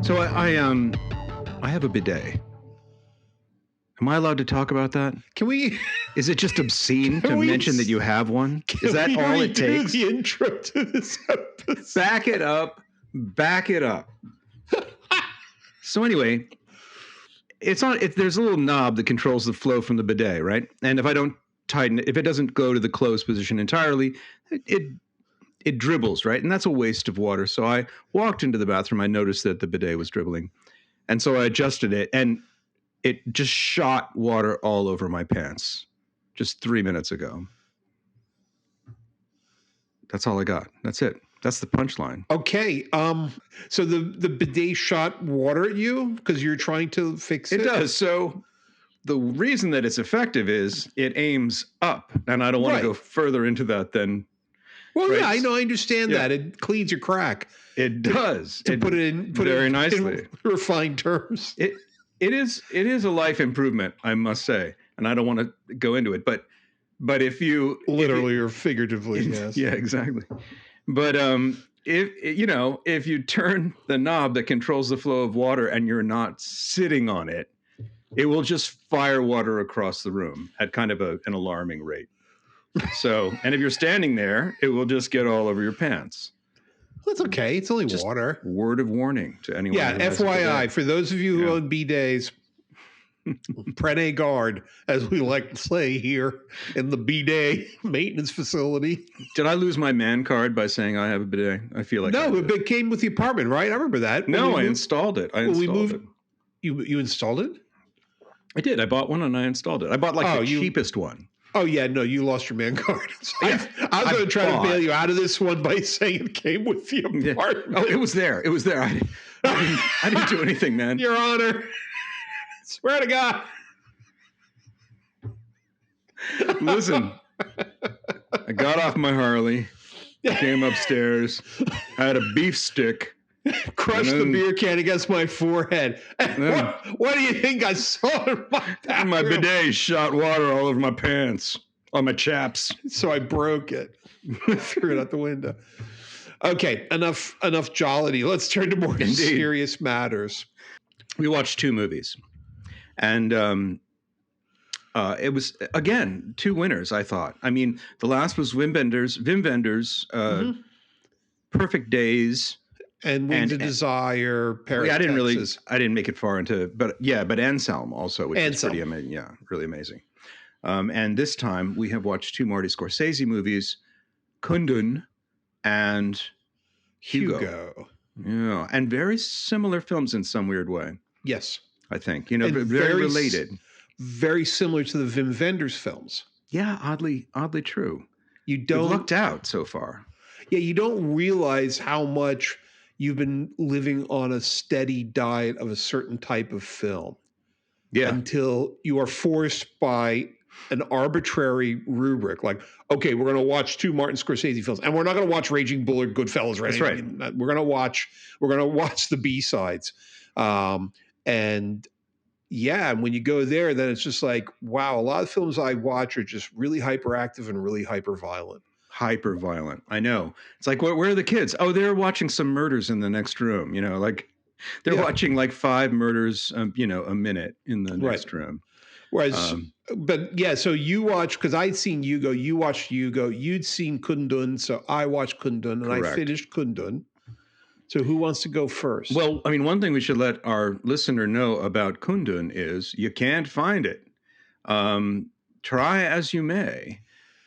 So I have a bidet. Am I allowed to talk about that? Can we? Is it just obscene to mention that you have one? Is that all it takes? The intro to this episode. Back it up. Back it up. So anyway, there's a little knob that controls the flow from the bidet, right? And if I don't tighten it, if it doesn't go to the closed position entirely, it dribbles, right? And that's a waste of water. So I walked into the bathroom. I noticed that the bidet was dribbling. And so I adjusted it, and it just shot water all over my pants just 3 minutes ago. That's all I got. That's it. That's the punchline. Okay. So the bidet shot water at you because you're trying to fix it? It does. So the reason that it's effective is it aims up. And I don't want to go further into that than... Well, yeah, I know. I understand that. It cleans your crack. It does. To put it very nicely. In refined terms. It is a life improvement, I must say. And I don't want to go into it, but if you literally or figuratively, yes. Yeah, exactly. But if you turn the knob that controls the flow of water and you're not sitting on it, it will just fire water across the room at kind of an alarming rate. So, and if you're standing there, it will just get all over your pants. Well, it's okay. It's only just water. Word of warning to anyone. Yeah, FYI, for those of you who own bidets, prenez garde, as we like to say here in the bidet maintenance facility. Did I lose my man card by saying I have a bidet? I feel like no, it came with the apartment, right? I remember that. No, I installed it. You installed it? I did. I bought one and I installed it. I bought the cheapest one. Oh, yeah. No, you lost your man card. I was going to try to bail you out of this one by saying it came with the apartment. Yeah. Oh, it was there. It was there. I didn't do anything, man. Your Honor. Swear to God. Listen, I got off my Harley, came upstairs, I had a beef stick. Crushed the beer can against my forehead. What do you think I saw in my bathroom? My bidet shot water all over my pants, on my chaps. So I broke it. Threw it out the window. Okay, enough jollity. Let's turn to more serious matters. We watched 2 movies. And it was, again, 2 winners, I thought. I mean, the last was Wim Wenders' Perfect Days. And Wings of Desire, Paris, I didn't make it far into, but Anselm also, which is pretty amazing. Yeah, really amazing. And this time we have watched 2 Martin Scorsese movies, Kundun and Hugo. Yeah, and very similar films in some weird way. Yes. I think, very related. Very similar to the Wim Wenders films. Yeah, oddly true. You've lucked out so far. Yeah, you don't realize how much you've been living on a steady diet of a certain type of film. Yeah. Until you are forced by an arbitrary rubric, like, okay, we're going to watch 2 Martin Scorsese films, and we're not going to watch Raging Bull or Goodfellas, right? That's right. We're going to watch the B-sides. And when you go there, then it's just like, wow, a lot of films I watch are just really hyperactive and really hyper-violent. Hyper-violent. I know. It's like, where are the kids? Oh, they're watching some murders in the next room. They're watching 5 murders, a minute in the next room. Whereas, so you watched, because I'd seen Hugo, you watched Hugo, you'd seen Kundun, so I watched Kundun, and I finished Kundun. So who wants to go first? Well, I mean, one thing we should let our listener know about Kundun is you can't find it. Try as you may.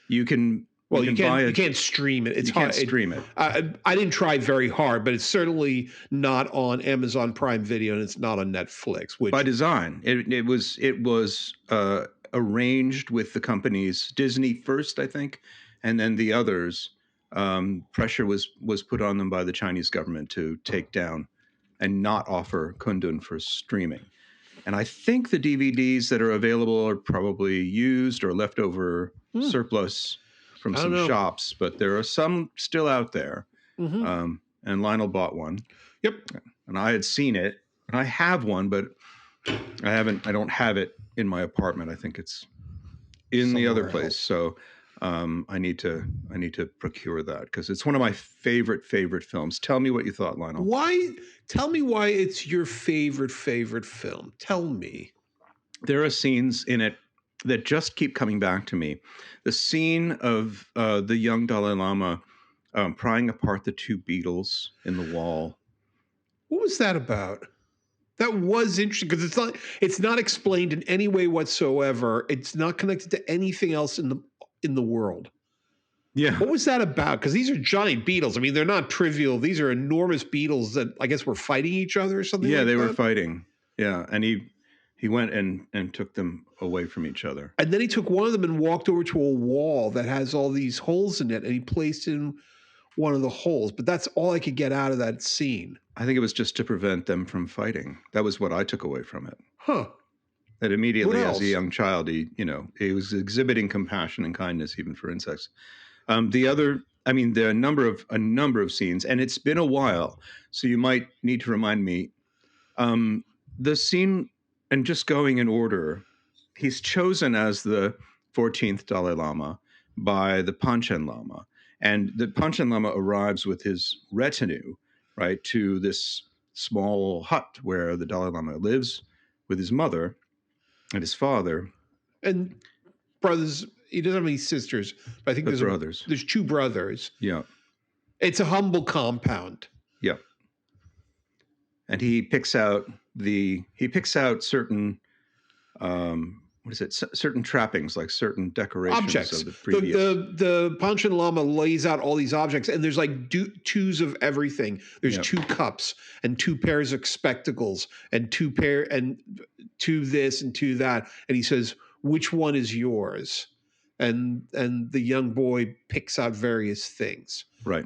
You can... Well, you can't stream it. You can't stream it. I didn't try very hard, but it's certainly not on Amazon Prime Video, and it's not on Netflix. Which by design, it was arranged with the companies, Disney first, I think, and then the others. Pressure was put on them by the Chinese government to take down and not offer Kundun for streaming. And I think the DVDs that are available are probably used or leftover surplus from some shops, but there are some still out there. Mm-hmm. And Lionel bought one. Yep. And I had seen it, and I have one, but I don't have it in my apartment. I think it's in the other place. So I need to procure that because it's one of my favorite films. Tell me what you thought, Lionel. Why? Tell me why it's your favorite film. Tell me. There are scenes in it that just keep coming back to me. The scene of the young Dalai Lama prying apart the two beetles in the wall. What was that about? That was interesting because it's not explained in any way whatsoever. It's not connected to anything else in the world. Yeah. What was that about? Because these are giant beetles. I mean, they're not trivial. These are enormous beetles that I guess were fighting each other or something. Yeah, like they that. were fighting. Yeah, and he went and took them away from each other. And then he took one of them and walked over to a wall that has all these holes in it, and he placed in one of the holes. But that's all I could get out of that scene. I think it was just to prevent them from fighting. That was what I took away from it. Huh. That immediately, as a young child, he was exhibiting compassion and kindness even for insects. There are a number of scenes, and it's been a while, so you might need to remind me. The scene, and just going in order, he's chosen as the 14th Dalai Lama by the Panchen Lama, and the Panchen Lama arrives with his retinue, right, to this small hut where the Dalai Lama lives with his mother and his father and brothers. He doesn't have any sisters, but I think there's brothers. There's two brothers. Yeah, it's a humble compound. Yeah, and he picks out certain certain trappings, like certain decorations objects. of the previous. The Panchen Lama lays out all these objects, and there's like twos of everything. There's 2 cups and 2 pairs of spectacles and 2 this and 2 that, and he says, "Which one is yours?" And the young boy picks out various things, right?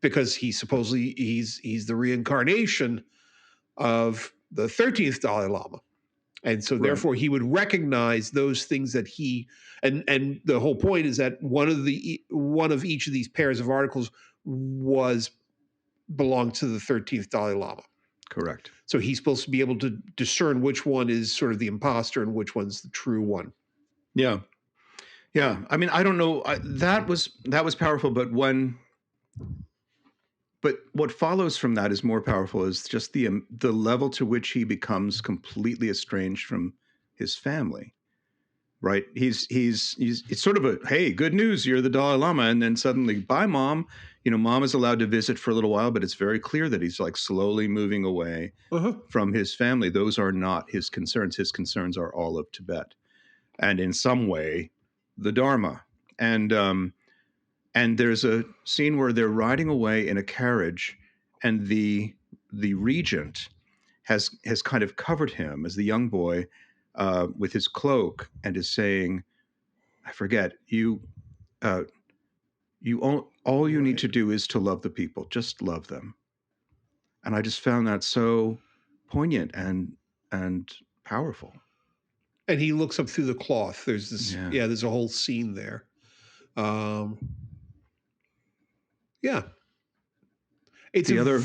Because he's the reincarnation of the 13th Dalai Lama. And so therefore he would recognize those things that and the whole point is that one of each of these pairs of articles belonged to the 13th Dalai Lama. Correct. So he's supposed to be able to discern which one is sort of the imposter and which one's the true one. Yeah. Yeah. I mean, I don't know. That was powerful, but what follows from that is more powerful, is just the level to which he becomes completely estranged from his family, right? It's sort of a, hey, good news, you're the Dalai Lama. And then suddenly, bye, Mom. Mom is allowed to visit for a little while, but it's very clear that he's like slowly moving away from his family. Those are not his concerns. His concerns are all of Tibet. And in some way, the Dharma. And there's a scene where they're riding away in a carriage, and the regent has kind of covered him as the young boy with his cloak, and is saying, I forget, all you need to do is to love the people. Just love them. And I just found that so poignant and powerful. And he looks up through the cloth. There's this, there's a whole scene there. Yeah. It's go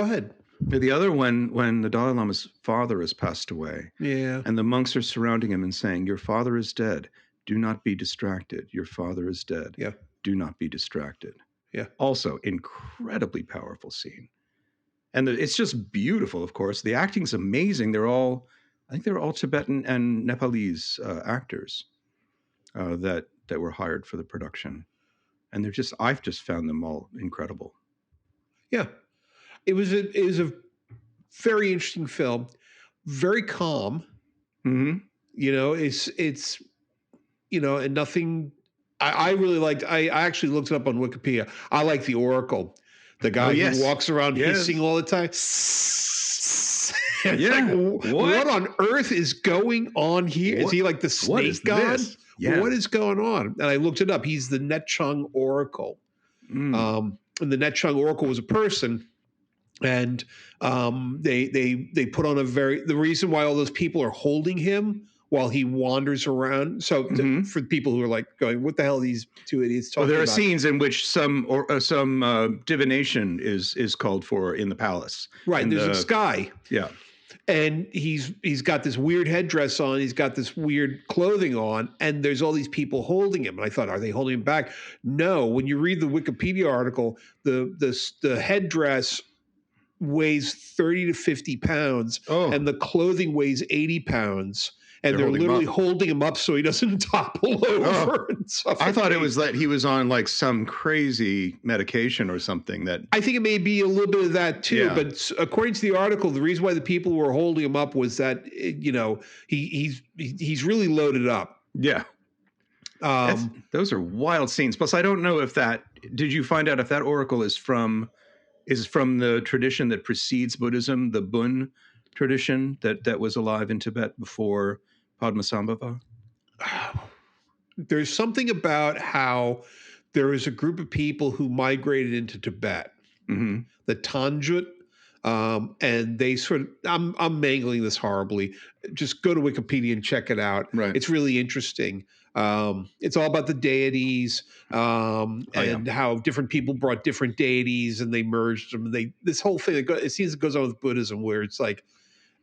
ahead. The other one, when the Dalai Lama's father has passed away. Yeah. And the monks are surrounding him and saying, your father is dead. Do not be distracted. Your father is dead. Yeah. Do not be distracted. Yeah. Also, incredibly powerful scene. And it's just beautiful, of course. The acting's amazing. I think they're all Tibetan and Nepalese actors that were hired for the production. And I've just found them all incredible. Yeah. It was a very interesting film, very calm. Mm-hmm. It's and nothing. I really liked. I actually looked it up on Wikipedia. I like the Oracle, the guy who walks around hissing all the time. What on earth is going on here? Is he like the snake god? Yeah. What is going on? And I looked it up. He's the Nechung Oracle. And the Nechung Oracle was a person. And they put on the reason why all those people are holding him while he wanders around. So for people who are like going, what the hell are these two idiots talking about? Well, there are scenes in which some divination is called for in the palace. Right. There's a sky. Yeah. and he's got this weird headdress on, he's got this weird clothing on, and there's all these people holding him. And I thought, are they holding him back? No. When you read the Wikipedia article, the headdress weighs 30 to 50 pounds, and the clothing weighs 80 pounds. And they're literally holding him up so he doesn't topple over and suffocate. I thought it was that he was on like some crazy medication or something. That I think it may be a little bit of that too. Yeah. But according to the article, the reason why the people were holding him up was that he's really loaded up. Yeah. Those are wild scenes. Plus, I don't know if did you find out if that oracle is from the tradition that precedes Buddhism, the Bun tradition that was alive in Tibet before Padmasambhava? There's something about how there is a group of people who migrated into Tibet, the Tanjut, and they sort of, I'm mangling this horribly. Just go to Wikipedia and check it out. Right. It's really interesting. It's all about the deities and how different people brought different deities and they merged them. This whole thing, it seems it goes on with Buddhism where it's like,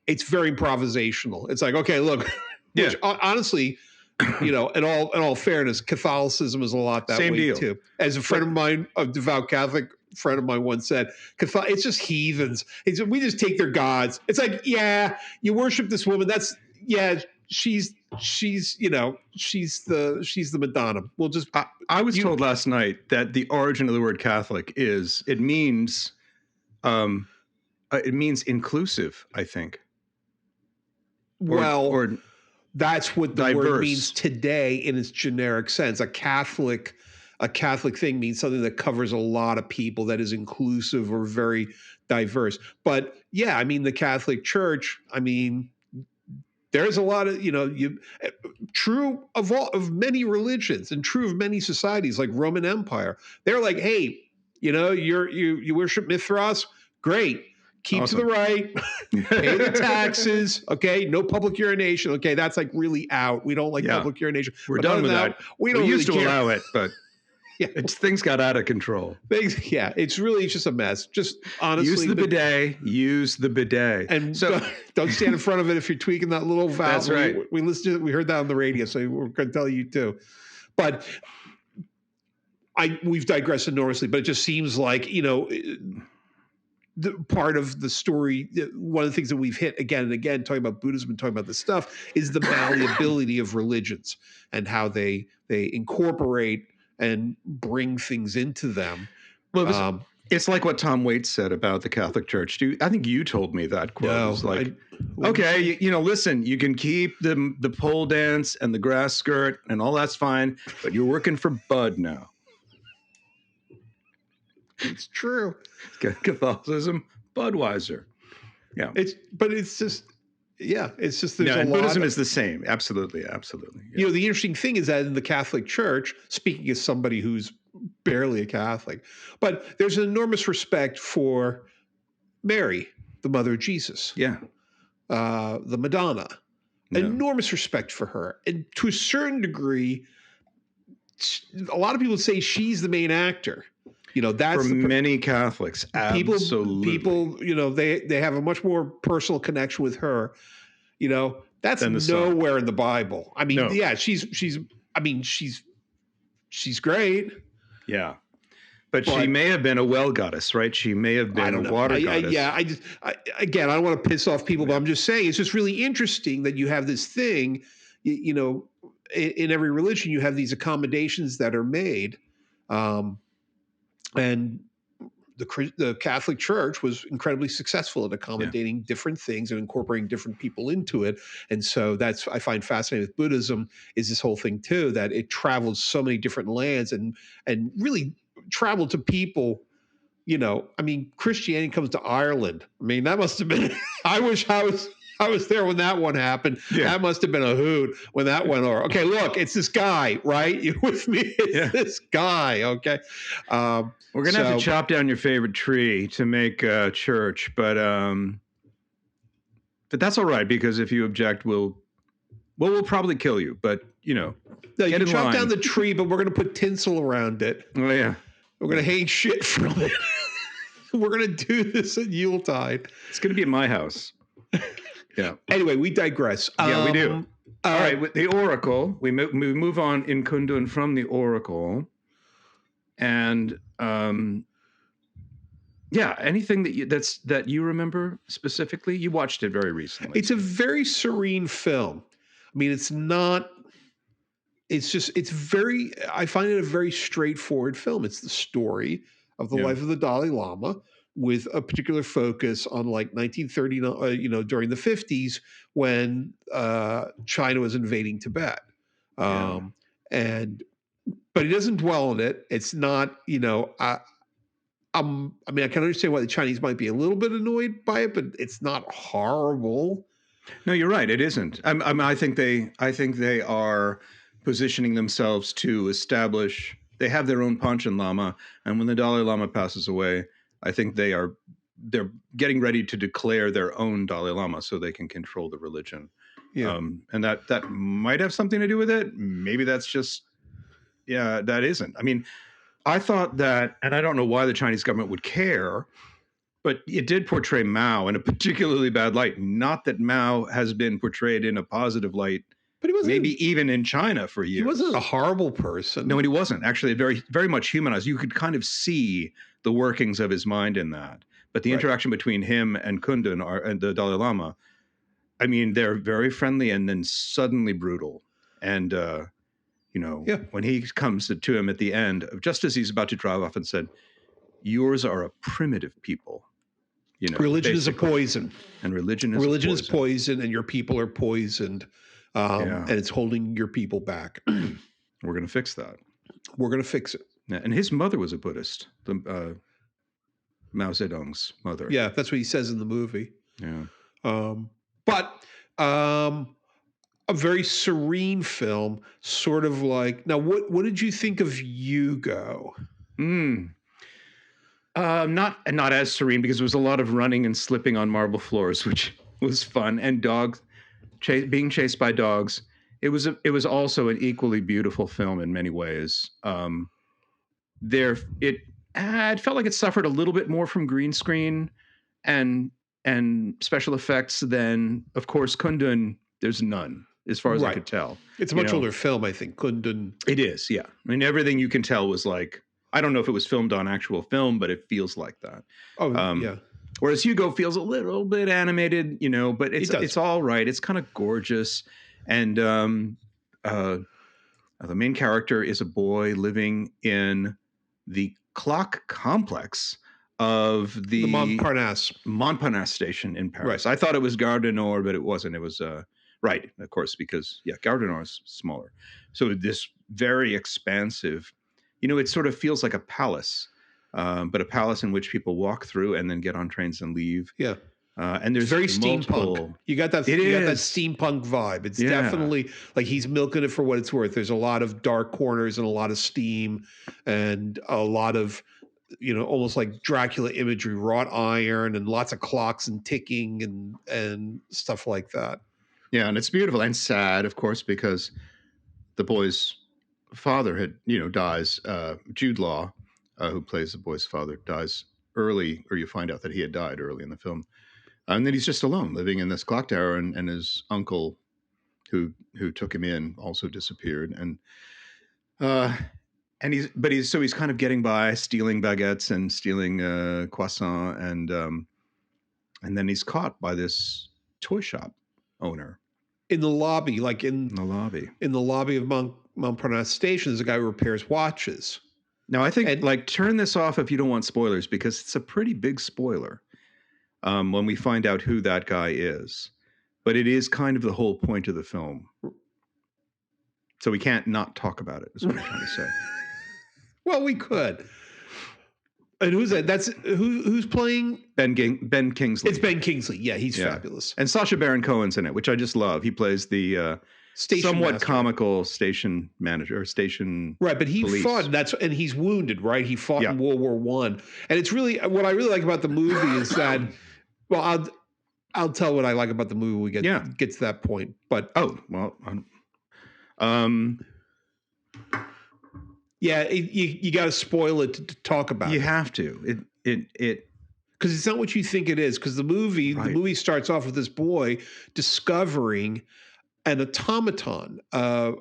it's very improvisational. It's like, okay, look, which, honestly, in all fairness, Catholicism is a lot that Same way deal. too. As a friend of mine, a devout Catholic friend of mine once said, it's just heathens. We just take their gods. It's like, yeah, you worship this woman. She's the Madonna. We'll just. I was told last night that the origin of the word Catholic means inclusive, I think. Or that's what the diverse. word means today in its generic sense. A Catholic thing means something that covers a lot of people, that is inclusive or very diverse. But yeah, I mean, the Catholic Church, I mean, there's a lot of, true of many religions and true of many societies like Roman Empire. They're like, hey, you worship Mithras? Great. Keep awesome. to the right, pay the taxes, okay? No public urination, okay? That's like really out. We don't like public urination. We're done with that. We don't used really to care. allow it, but things got out of control. It's just a mess. Just honestly. Use the bidet. And so, don't stand in front of it if you're tweaking that little valve. That's right. We heard that on the radio, so we're going to tell you too. But we've digressed enormously, but it just seems like, the part of the story, one of the things that we've hit again and again, talking about Buddhism and talking about this stuff, is the malleability of religions and how they incorporate and bring things into them. Well, it's like what Tom Waits said about the Catholic Church. I think you told me that quote. No, it was like, okay, listen, you can keep the pole dance and the grass skirt and all that's fine, but you're working for Bud now. It's true. Catholicism, Budweiser. Yeah. It's just there's a lot. Buddhism is the same. Absolutely. Yeah. The interesting thing is that in the Catholic Church, speaking as somebody who's barely a Catholic, but there's an enormous respect for Mary, the mother of Jesus. Yeah. The Madonna. Yeah. Enormous respect for her. And to a certain degree, a lot of people say she's the main actor. That's for many Catholics. Absolutely. People, they have a much more personal connection with her. That's nowhere in the Bible. I mean, yeah, she's great. Yeah. But she may have been a well goddess, right? She may have been a water goddess. I don't want to piss off people, but I'm just saying it's just really interesting that you have this thing, in every religion, you have these accommodations that are made. And the Catholic Church was incredibly successful at accommodating different things and incorporating different people into it. And so that's, I find fascinating with Buddhism, is this whole thing too, that it traveled so many different lands and really traveled to people, Christianity comes to Ireland. I mean, that must have been, I wish I was there when that one happened. Yeah. That must have been a hoot when that went over. Okay, look, it's this guy, right? You with me? It's this guy, okay? We're going to have to chop down your favorite tree to make a church, but that's all right, because if you object, we'll probably kill you, but, No, you chop down the tree, but we're going to put tinsel around it. Oh, yeah. We're going to hang shit from it. We're going to do this at Yuletide. It's going to be at my house. Yeah. Anyway, we digress. Yeah, we do. All right, with the Oracle, we move on in Kundun from the Oracle, and yeah, anything that you remember specifically? You watched it very recently. It's a very serene film. I mean, it's not. It's very. I find it a very straightforward film. It's the story of the Yeah. life of the Dalai Lama, with a particular focus on like 1939, during the 50s when China was invading Tibet. Yeah. And but he doesn't dwell on it. It's not, I mean, I can understand why the Chinese might be a little bit annoyed by it, but it's not horrible. No, you're right. It isn't. I think they are positioning themselves to establish. They have their own Panchen Lama, and when the Dalai Lama passes away, I think they're getting ready to declare their own Dalai Lama so they can control the religion. Yeah. And that might have something to do with it. Maybe that's just that isn't. I mean, I thought that, and I don't know why the Chinese government would care, but it did portray Mao in a particularly bad light. Not that Mao has been portrayed in a positive light, But he wasn't. maybe even in China for years. He wasn't a horrible person. No, and he wasn't. Actually, very, very much humanized. You could kind of see the workings of his mind in that. But the interaction between him and Kundun and the Dalai Lama, I mean, they're very friendly and then suddenly brutal. And, when he comes to him at the end, just as he's about to drive off and said, "Yours are a primitive people." Religion is a poison. And religion is poison, and your people are poisoned. And it's holding your people back. We're going to fix that. We're going to fix it. Yeah, and his mother was a Buddhist, Mao Zedong's mother. Yeah, that's what he says in the movie. Yeah. But a very serene film, sort of like. Now, what did you think of Hugo? Not as serene, because there was a lot of running and slipping on marble floors, which was fun, and dogs being chased by dogs. It was also an equally beautiful film in many ways. It felt like it suffered a little bit more from green screen and special effects than, of course, Kundun. There's none, as far as I could tell. It's a much older film, I think. Kundun. It is, yeah. I mean, everything you can tell was like, I don't know if it was filmed on actual film, but it feels like that. Oh, yeah. Whereas Hugo feels a little bit animated, but it's all right. It's kind of gorgeous. And the main character is a boy living in the clock complex of the Montparnasse station in Paris. Right. I thought it was Gare du Nord, but it wasn't. It was right, of course, because Gare du Nord is smaller. So this very expansive, it sort of feels like a palace, but a palace in which people walk through and then get on trains and leave. Yeah. And there's very steampunk. You got that steampunk vibe. It's definitely like he's milking it for what it's worth. There's a lot of dark corners and a lot of steam and a lot of, almost like Dracula imagery, wrought iron, and lots of clocks and ticking and stuff like that. Yeah, and it's beautiful and sad, of course, because the boy's father dies. Jude Law, who plays the boy's father, dies early, or you find out that he had died early in the film. And then he's just alone, living in this clock tower, and his uncle, who took him in, also disappeared. And he's kind of getting by, stealing baguettes and stealing croissant, and then he's caught by this toy shop owner in the lobby, in the lobby of Montparnasse Station. There's a guy who repairs watches. Now, I think turn this off if you don't want spoilers, because it's a pretty big spoiler when we find out who that guy is. But it is kind of the whole point of the film. So we can't not talk about it, is what I'm trying to say. Well, we could. And who's that? That's who's playing Ben Kingsley. It's Ben Kingsley. Yeah, he's fabulous. And Sacha Baron Cohen's in it, which I just love. He plays the somewhat comical station manager or station right, but he police. Fought. And he's wounded. Right, he fought in World War I. And it's really what I really like about the movie is that. Well, I'll tell what I like about the movie when we get to that point. But you got to spoil it to talk about. You have to. It because it's not what you think it is. Because the Right. movie starts off with this boy discovering an automaton of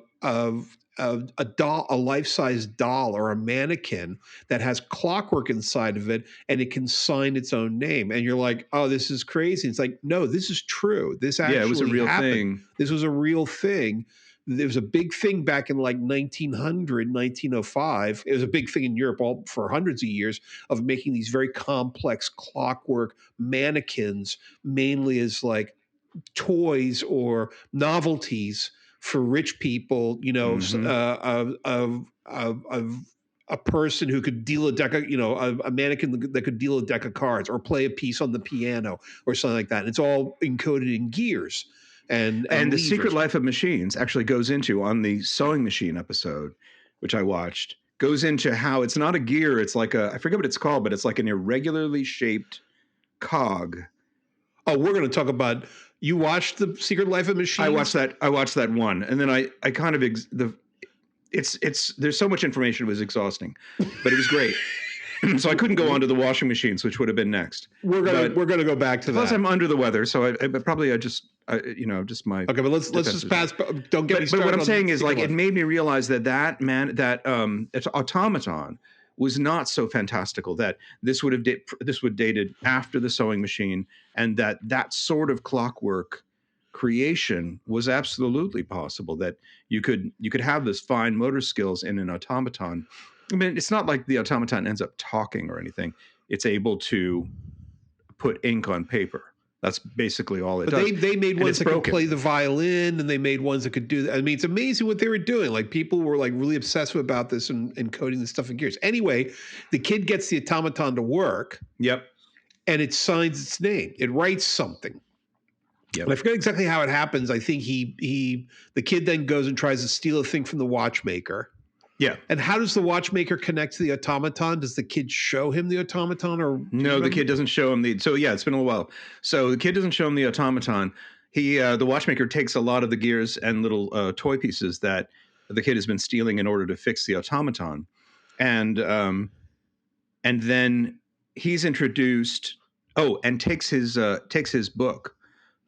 a doll, a life-size doll or a mannequin that has clockwork inside of it, and it can sign its own name. And you're like, oh, this is crazy. It's like, no, this is true. This Yeah, it was a actually real happened. thing. This was a real thing. There was a big thing back in like 1900, 1905. It was a big thing in Europe all for hundreds of years of making these very complex clockwork mannequins, mainly as like toys or novelties for rich people, Hmm. of a person who could deal a deck of, a mannequin that could deal a deck of cards or play a piece on the piano or something like that. And it's all encoded in gears and And The Secret levers. Life of Machines actually goes into, on the sewing machine episode, which I watched, goes into how it's not a gear. It's like I forget what it's called, but it's like an irregularly shaped cog. Oh, we're going to talk about, you watched The Secret Life of Machines? I watched that one. And then I kind of, it's, there's so much information. It was exhausting, but it was great. So I couldn't go on to the washing machines, which would have been next. But We're gonna go back to plus, that. I'm under the weather, so I just just my Okay, but let's just pass. Don't get me started. But what I'm on saying is, Secret like, it Life. made me realize that automaton was not so fantastical. That this would dated after the sewing machine, and that sort of clockwork creation was absolutely possible. That you could have this fine motor skills in an automaton. I mean, it's not like the automaton ends up talking or anything. It's able to put ink on paper. That's basically all it But does. they made And ones it's that could broken. play the violin, and they made ones that could do that. I mean, it's amazing what they were doing. Like, people were like really obsessive about this and coding this stuff in gears. Anyway, the kid gets the automaton to work, Yep. and it signs its name. It writes something. Yep. And I forget exactly how it happens. I think the kid then goes and tries to steal a thing from the watchmaker. Yeah. And how does the watchmaker connect to the automaton? Does the kid show him the automaton, or No, the kid doesn't show him the. So yeah, it's been a while. So the kid doesn't show him the automaton. The watchmaker takes a lot of the gears and little toy pieces that the kid has been stealing in order to fix the automaton, and then he's introduced. Oh, and takes his book,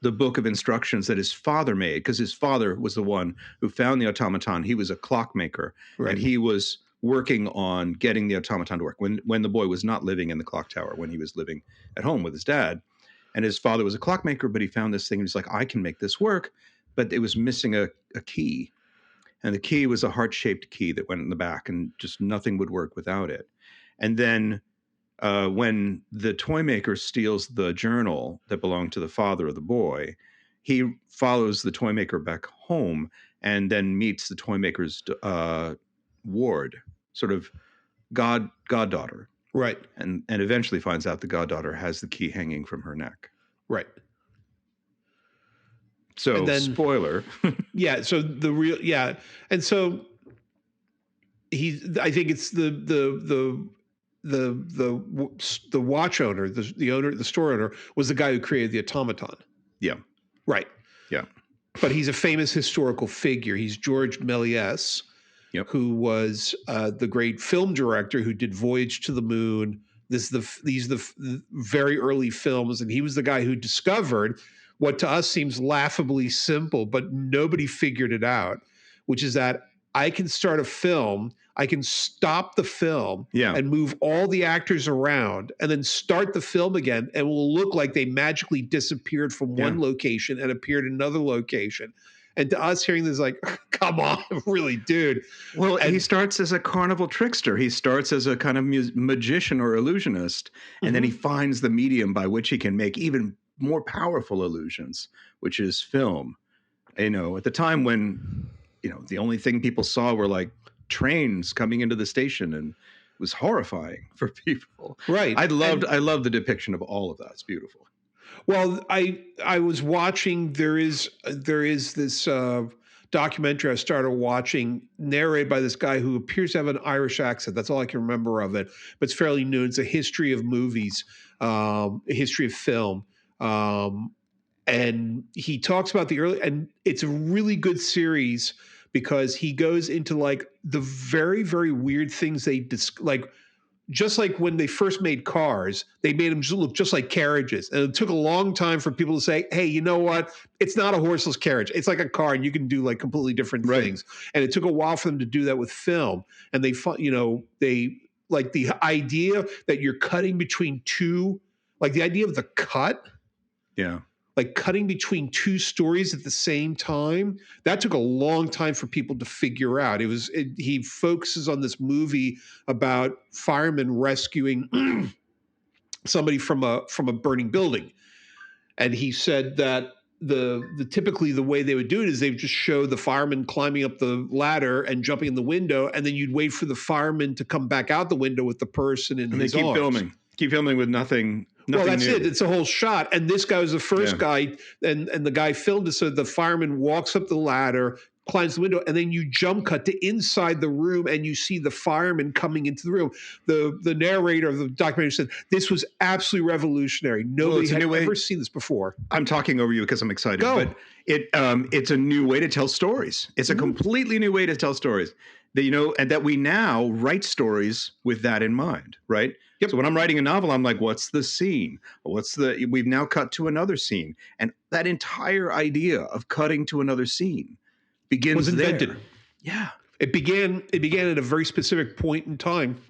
the book of instructions that his father made, because his father was the one who found the automaton. He was a clockmaker, Right. and he was working on getting the automaton to work when the boy was not living in the clock tower, when he was living at home with his dad. And his father was a clockmaker, but he found this thing and he's like, I can make this work, but it was missing a key. And the key was a heart-shaped key that went in the back, and just nothing would work without it. And then when the toy maker steals the journal that belonged to the father of the boy, he follows the toy maker back home and then meets the toy maker's ward, sort of goddaughter, Right. and eventually finds out the goddaughter has the key hanging from her neck. Right. So, And then, spoiler. yeah. So and so I think it's the watch owner, the store owner was the guy who created the automaton. Yeah. Right. Yeah. But he's a famous historical figure. He's George Méliès, Yep. who was the great film director who did Voyage to the Moon. These are the very early films, and he was the guy who discovered what to us seems laughably simple, but nobody figured it out, which is that I can start a film, I can stop the film, Yeah. and move all the actors around, and then start the film again, and it will look like they magically disappeared from one location and appeared in another location. And to us, hearing this, like, come on, really, dude. Well, he starts as a carnival trickster. He starts as a kind of magician or illusionist, and then he finds the medium by which he can make even more powerful illusions, which is film. At the time when, the only thing people saw were like trains coming into the station, and it was horrifying for people. Right. I love the depiction of all of that. It's beautiful. Well, I was watching. There is this documentary I started watching, narrated by this guy who appears to have an Irish accent. That's all I can remember of it, but it's fairly new. It's a history of movies, a history of film, and he talks about the early. And it's a really good series because he goes into like the very, very weird things they like. just like when they first made cars, they made them look just like carriages. And it took a long time for people to say, hey, you know what? It's not a horseless carriage. It's like a car and you can do like completely different Right. things. And it took a while for them to do that with film. And they like the idea that you're cutting between two, like the idea of the cut, Yeah. like cutting between two stories at the same time, that took a long time for people to figure out. He focuses on this movie about firemen rescuing somebody from a burning building, and he said that the typically the way they would do it is they would just show the fireman climbing up the ladder and jumping in the window, and then you'd wait for the fireman to come back out the window with the person in And his they arms. keep filming with nothing. Well, that's new. it. It's a whole shot. And this guy was the first guy, and the guy filmed it. So the fireman walks up the ladder, climbs the window, and then you jump cut to inside the room, and you see the fireman coming into the room. The narrator of the documentary said this was absolutely revolutionary. Nobody had ever seen this before. I'm talking over you because I'm excited. Go. But it's a new way to tell stories. It's a completely new way to tell stories. That, and that we now write stories with that in mind, right? Yep. So when I'm writing a novel, I'm like, what's the scene? We've now cut to another scene. And that entire idea of cutting to another scene was invented. There. Yeah. It began at a very specific point in time.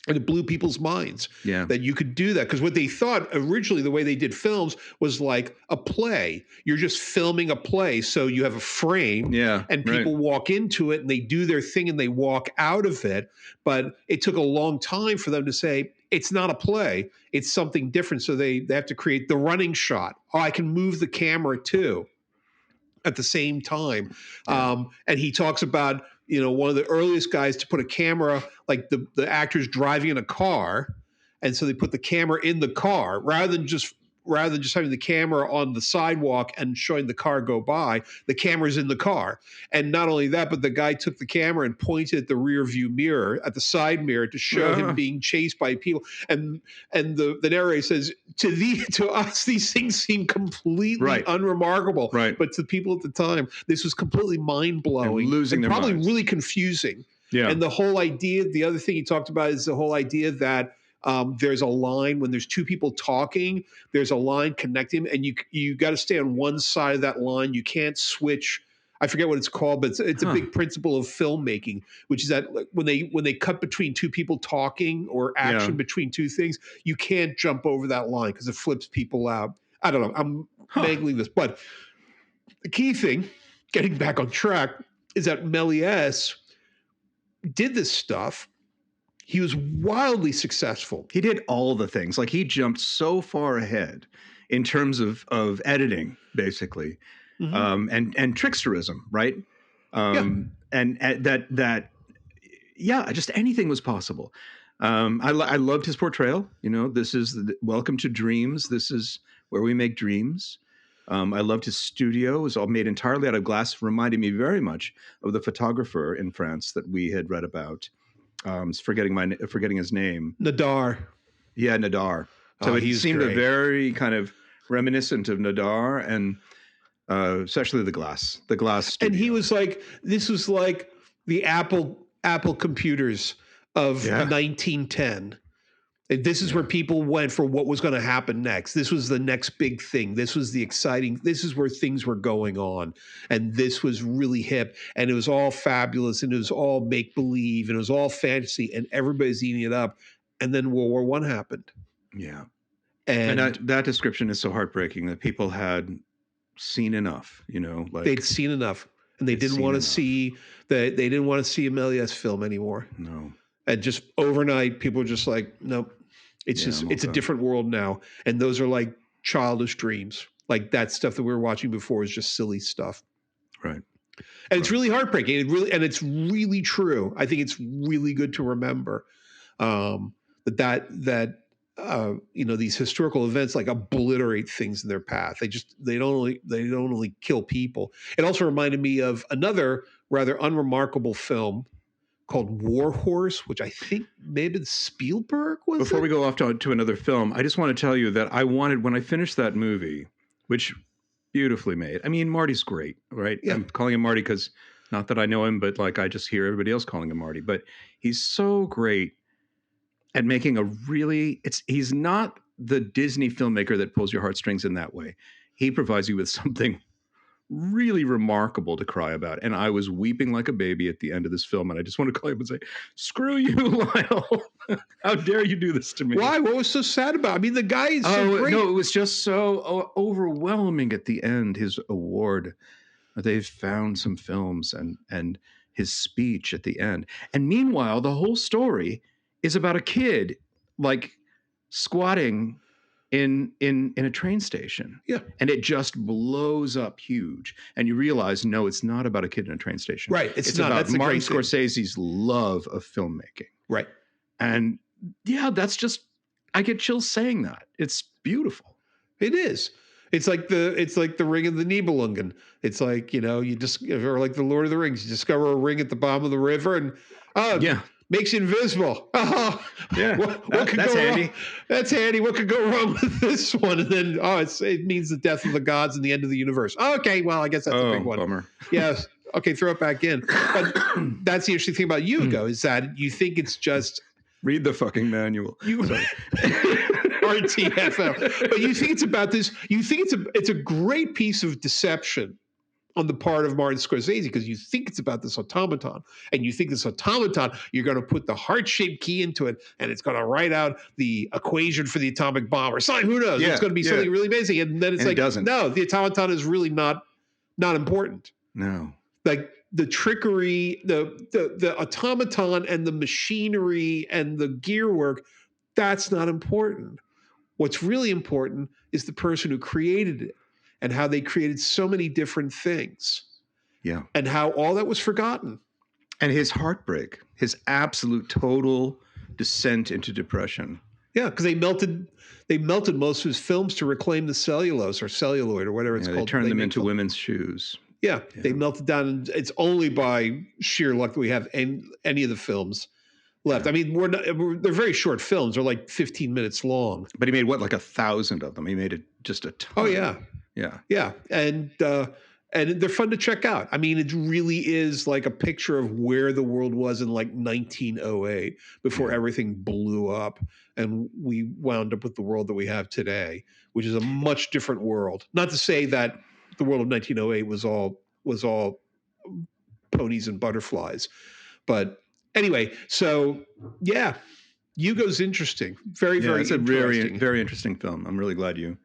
And it blew people's minds that you could do that. Because what they thought originally, the way they did films was like a play. You're just filming a play. So you have a frame and people walk into it and they do their thing and they walk out of it. But it took a long time for them to say, it's not a play. It's something different. So they have to create the running shot. Oh, I can move the camera too at the same time. And he talks about, one of the earliest guys to put a camera, like the actors driving in a car. And so they put the camera in the car rather than just having the camera on the sidewalk and showing the car go by. The camera's in the car. And not only that, but the guy took the camera and pointed at the rear view mirror, at the side mirror, to show him being chased by people. And the narrator says, to us, these things seem completely unremarkable. Right. But to people at the time, this was completely mind-blowing. Losing their probably minds. Really confusing. Yeah. And the whole idea, the other thing he talked about is the whole idea that there's a line when there's two people talking, there's a line connecting them, and you got to stay on one side of that line. You can't switch. I forget what it's called, but it's a big principle of filmmaking, which is that when they cut between two people talking or action between two things, you can't jump over that line because it flips people out. I don't know. I'm mangling this, but the key thing, getting back on track, is that Méliès did this stuff. He was wildly successful. He did all the things. Like, he jumped so far ahead in terms of editing, basically, and tricksterism, right? And that just anything was possible. I loved his portrayal. This is Welcome to Dreams. This is where we make dreams. I loved his studio. It was all made entirely out of glass. Reminded me very much of the photographer in France that we had read about. Forgetting his name. Nadar. Yeah, Nadar. So he seemed a very kind of reminiscent of Nadar, and especially the glass studio. And he was like, this was like the Apple computers of 1910. And this is where people went for what was going to happen next. This was the next big thing. This was the exciting. This is where things were going on. And this was really hip. And it was all fabulous. And it was all make-believe. And it was all fantasy. And everybody's eating it up. And then World War I happened. Yeah. And that description is so heartbreaking that people had seen enough, they'd seen enough. And they didn't want to see they didn't want to see a Méliès film anymore. No. And just overnight, people were just like, nope, it's a different world now. And those are like childish dreams. Like that stuff that we were watching before is just silly stuff. Right. And it's really heartbreaking. It's really true. I think it's really good to remember that these historical events like obliterate things in their path. They don't only kill people. It also reminded me of another rather unremarkable film called War Horse, which I think maybe Spielberg was. Before we go off to another film, I just want to tell you that when I finished that movie, which beautifully made. I mean, Marty's great, right? Yeah. I'm calling him Marty because not that I know him, but like I just hear everybody else calling him Marty. But he's so great at making a really, he's not the Disney filmmaker that pulls your heartstrings in that way. He provides you with something really remarkable to cry about. And I was weeping like a baby at the end of this film. And I just want to call him and say, screw you, Lionel. How dare you do this to me? Why? What was so sad about it? I mean, the guy is so great. No, it was just so overwhelming at the end, his award. They've found some films and his speech at the end. And meanwhile, the whole story is about a kid like squatting in a train station. Yeah. And it just blows up huge. And you realize, no, it's not about a kid in a train station. Right. It's not. About Martin Scorsese's love of filmmaking. Right. And yeah, that's just, I get chills saying that. It's beautiful. It is. It's like the ring of the Nibelungen. It's like, you just, or like the Lord of the Rings, you discover a ring at the bottom of the river and makes you invisible. Oh, yeah. What could that's go handy. wrong? That's handy. What could go wrong with this one? And then, it means the death of the gods and the end of the universe. Okay, well, I guess that's a big one. Bummer. Yes. Okay, throw it back in. But that's the interesting thing about Hugo is that you think it's just read the fucking manual. RTFL. But you think it's about this. You think it's a great piece of deception on the part of Martin Scorsese because you think it's about this automaton, and you think this automaton, you're going to put the heart-shaped key into it, and it's going to write out the equation for the atomic bomb or something. Who knows? It's going to be something really amazing, and then it doesn't. No, the automaton is really not important. No, like the trickery, the automaton and the machinery and the gear work, that's not important. What's really important is the person who created it and how they created so many different things. Yeah. And how all that was forgotten. And his heartbreak, his absolute total descent into depression. Yeah, because they melted most of his films to reclaim the cellulose or celluloid or whatever it's called. They turned them into women's shoes. Yeah, they melted down. And it's only by sheer luck that we have any of the films left. I mean, they're very short films. They're like 15 minutes long. But he made like 1,000 of them. He made just a ton. Oh yeah. Yeah. Yeah. And they're fun to check out. I mean, it really is like a picture of where the world was in like 1908 before everything blew up and we wound up with the world that we have today, which is a much different world. Not to say that the world of 1908 was all ponies and butterflies. But anyway, so yeah, Hugo's interesting. Very, very it's interesting. a very interesting film. I'm really glad you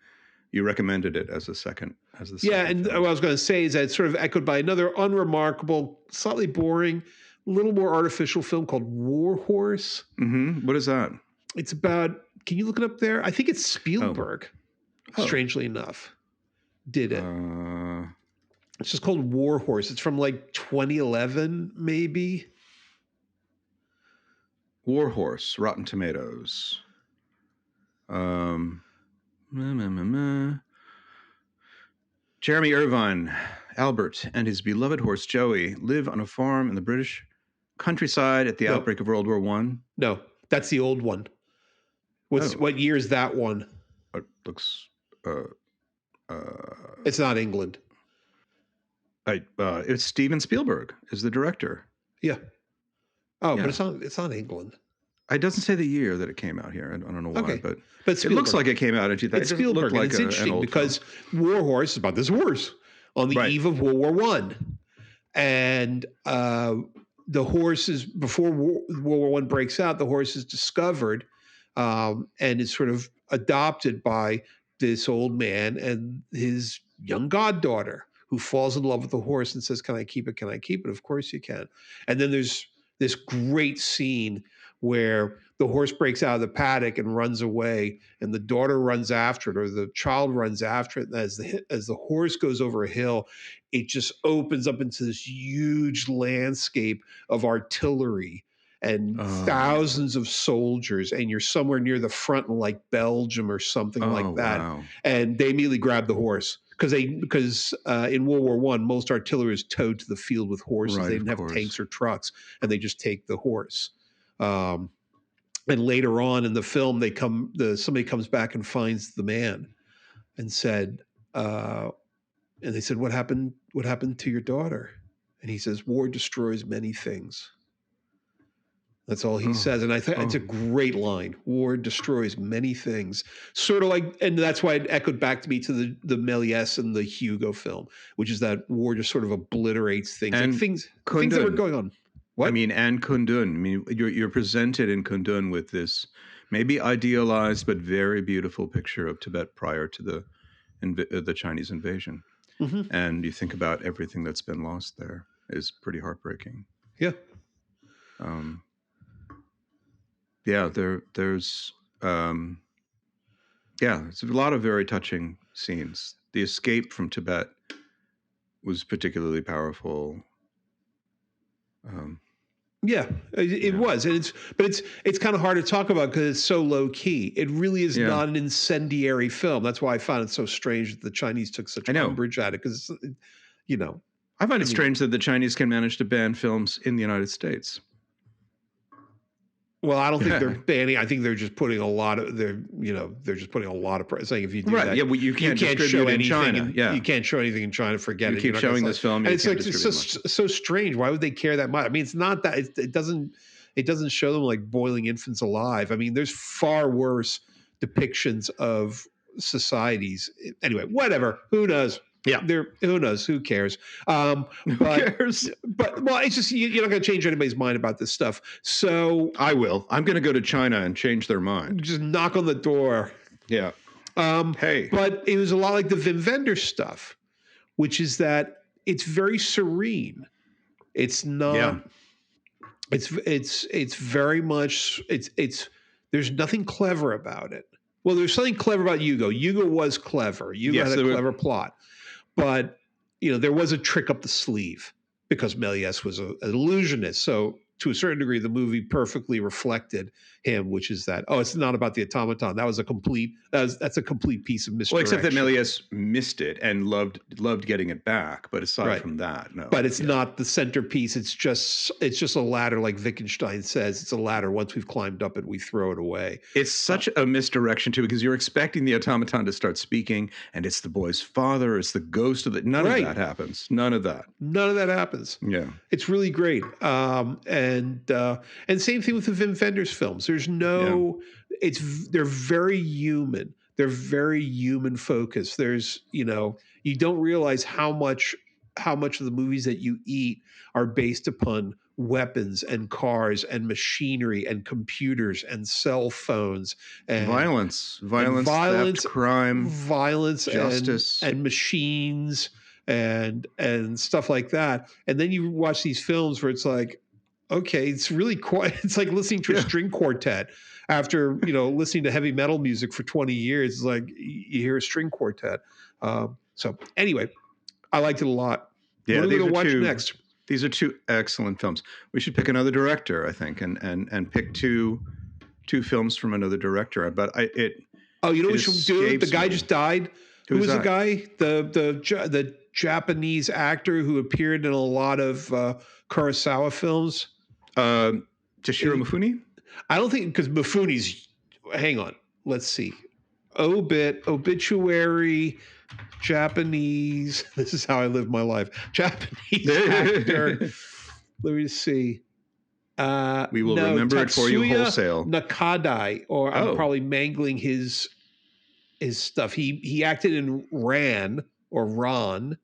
recommended it as the second. And what I was going to say is that it's sort of echoed by another unremarkable, slightly boring, a little more artificial film called War Horse. Mm-hmm. What is that? It's about, can you look it up there? I think it's Spielberg, strangely enough, did it. It's just called War Horse. It's from like 2011, maybe. War Horse, Rotten Tomatoes. Jeremy Irvine, Albert, and his beloved horse Joey live on a farm in the British countryside at the outbreak of World War I. No, that's the old one. What year is that one? It looks. It's not England. It's Steven Spielberg is the director. Yeah. Oh, but it's not England. It doesn't say the year that it came out here. I don't know why, but Spielberg. It looks like it came out in 2000. It's Spielberg. Like it's interesting because War Horse is about this horse on the eve of World War I. And the horse is, before World War I breaks out, the horse is discovered and is sort of adopted by this old man and his young goddaughter, who falls in love with the horse and says, "Can I keep it? Can I keep it?" Of course you can. And then there's this great scene where the horse breaks out of the paddock and runs away, and the daughter runs after it, or the child runs after it. And as the horse goes over a hill, it just opens up into this huge landscape of artillery and thousands of soldiers, and you're somewhere near the front in like Belgium or something like that. Wow. And they immediately grab the horse because in World War I, most artillery is towed to the field with horses. They didn't have tanks or trucks, and they just take the horse. And later on in the film, somebody comes back and finds the man and said, and they said, what happened to your daughter? And he says, war destroys many things. That's all he Oh, says. And I think it's a oh. great line. War destroys many things. Sort of like, and that's why it echoed back to me to the Méliès and the Hugo film, which is that war just sort of obliterates things, like And things that were Kundun. going on. I What? mean, and Kundun. I mean, you're presented in Kundun with this maybe idealized but very beautiful picture of Tibet prior to the Chinese invasion, Hmm. and you think about everything that's been lost there is pretty heartbreaking. Yeah. Um, yeah, there's yeah, it's a lot of very touching scenes. The escape from Tibet was particularly powerful. Um, Yeah, it yeah, was, and it's kind of hard to talk about because it's so low key. It really is yeah, not an incendiary film. That's why I found it so strange that the Chinese took such I know. umbrage at it. Because, you know, I find I it mean, strange that the Chinese can manage to ban films in the United States. well, I don't think they're Yeah. banning. I think they're just putting a lot of they're just putting a lot of saying if you do Right. that, Yeah. Well, you you can't can't show distribute in anything, China. and you Yeah. can't show anything in China. Forget You it. You're keep not going showing to. this film, And you it's can't like it's so distribute much. so strange. Why would they care that much? I mean, it's not that it doesn't show them like boiling infants alive. I mean, there's far worse depictions of societies. Anyway, whatever. Who knows? Yeah. Who knows? Who cares? Who But cares? well, it's just you're not going to change anybody's mind about this stuff. So I will. I'm going to go to China and change their mind. just knock on the door. Yeah. Um, Hey. but it was a lot like the Wim Wenders stuff, which is that it's very serene. It's Yeah. not. It's very much. It's. There's nothing clever about it. Well, there's something clever about Hugo. Hugo was clever. Hugo Yes. had a clever plot, but there was a trick up the sleeve because Méliès was an illusionist. So to a certain degree, the movie perfectly reflected him, which is that it's not about the automaton. That's a complete piece of Well, except that misdirection. Méliès missed it and loved getting it back. But aside Right. from that, no. But it's Yeah. not the centerpiece. It's just a ladder, like Wittgenstein says. It's a ladder. Once we've climbed up it, we throw it away. It's such a misdirection too, because you're expecting the automaton to start speaking, and it's the boy's father, it's the ghost of the. None of Right. that happens. None of that. None of that happens. Yeah. It's really great. And same thing with the Wim Wenders films. There's no. They're very human. They're very human focused. There's you don't realize how much of the movies that you eat are based upon weapons and cars and machinery and computers and cell phones and Violence, violence, theft, crime, violence, justice. and machines and stuff like that. And then you watch these films where it's like, okay, it's really quite. It's like listening to a string quartet after listening to heavy metal music for 20 years. It's like you hear a string quartet. So anyway, I liked it a lot. Yeah, what are we these going to are watch two. next? These are two excellent films. We should pick another director, I think, and pick two films from another director. But Oh, you know it what we should do? The guy me. just died. Who Who's was the that? guy? The Japanese actor who appeared in a lot of Kurosawa films. Toshiro Mifune? I don't think because Mifune's. Hang on, let's see. Obituary, Japanese. This is how I live my life. Japanese actor. Let me see. We will remember it for you Tatsuya wholesale. Nakadai, or I'm probably mangling his stuff. He acted in Ran or Ron,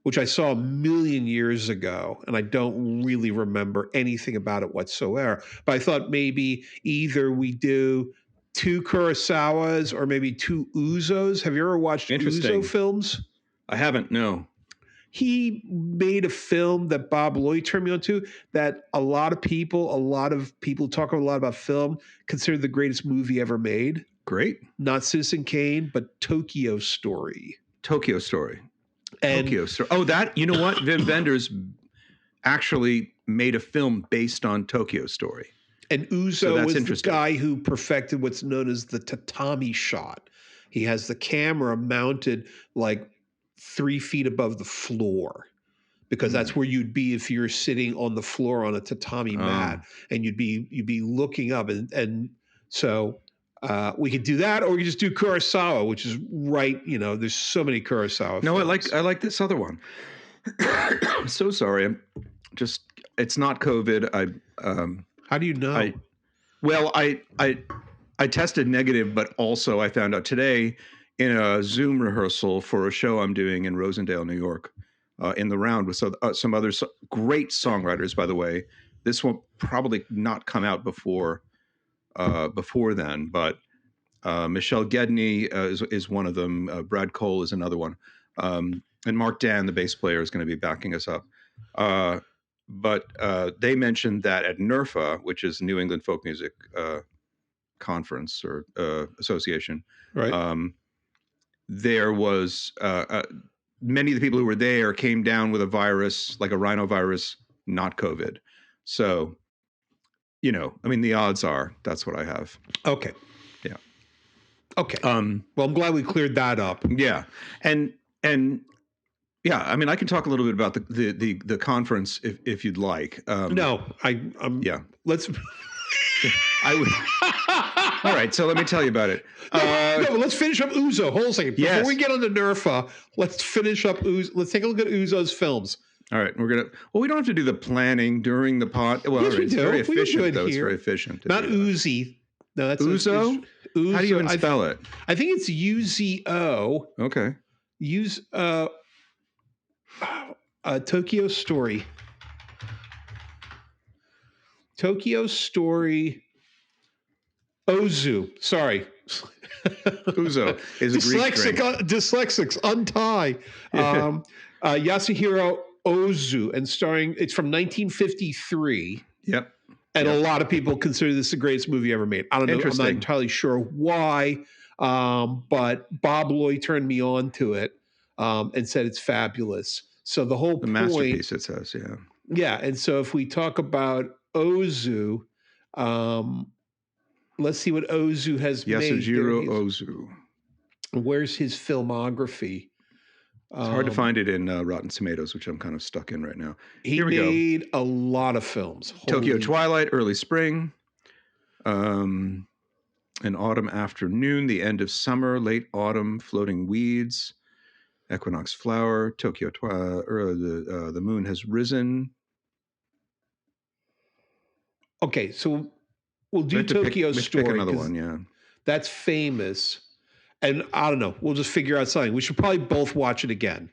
which I saw a million years ago, and I don't really remember anything about it whatsoever. But I thought maybe either we do two Kurosawas or maybe two Uzos. Have you ever watched Uzo films? I haven't, no. He made a film that Bob Lloyd turned me on to that a lot of people talk a lot about film, consider the greatest movie ever made. Great. Not Citizen Kane, but Tokyo Story. Tokyo Story. And Tokyo Story. Oh, that, you know what? Wim Wenders actually made a film based on Tokyo Story. And Uzo was the guy who perfected what's known as the tatami shot. He has the camera mounted like 3 feet above the floor, because that's where you'd be if you're sitting on the floor on a tatami mat, and you'd be looking up, and so we could do that, or we could just do Kurosawa, which is right. There's so many Kurosawa. No, films. I like this other one. I'm so sorry. It's not COVID. How do you know? I well, I tested negative, but also I found out today in a Zoom rehearsal for a show I'm doing in Rosendale, New York, in the round with some other great songwriters. By the way, this will probably not come out before then, but Michelle Gedney is one of them. Brad Cole is another one, and Mark Dan, the bass player, is going to be backing us up. Uh, but they mentioned that at NERFA, which is New England Folk Music Conference or Association, Right. um, there was many of the people who were there came down with a virus, like a rhinovirus, not COVID. So, I mean, the odds are that's what I have. Okay. Yeah. Okay. Well, I'm glad we cleared that up. Yeah, and yeah, I mean, I can talk a little bit about the conference if you'd like. No, Yeah. Let's. I would. All right, so let me tell you about it. No, but let's finish up Uzo. Hold on a second. Before Yes. we get on to NERFA, let's finish up Uzo. Let's take a look at Uzo's films. All right, well, we don't have to do the planning during the pod. Well, Yes, all right, we it's do. very We can do efficient, it though. It's here. very efficient. to Not do that. Uzi. No, that's Uzo? Uzo. How do you even spell it? I think it's UZO. Okay. Use Tokyo Story. Tokyo Story. Ozu. Sorry. Uzo is a Greek drink. Dyslexics, untie. Yasuhiro Ozu, and starring, it's from 1953. Yep. And a lot of people consider this the greatest movie ever made. I don't know. I'm not Interesting. entirely sure why, but Bob Loy turned me on to it and said it's fabulous. So the whole The masterpiece, it says, yeah. Yeah, and so if we talk about Ozu, let's see what Ozu has made. Yasujiro Ozu. Where's his filmography? It's hard to find it in Rotten Tomatoes, which I'm kind of stuck in right now. He Here we made a lot of films. Tokyo Twilight, Early Spring, An Autumn Afternoon, The End of Summer, Late Autumn, Floating Weeds, Equinox Flower, Tokyo Twilight, The Moon Has Risen. Okay, so we'll do Tokyo Story. Pick another one, yeah. That's famous. And I don't know. We'll just figure out something. We should probably both watch it again.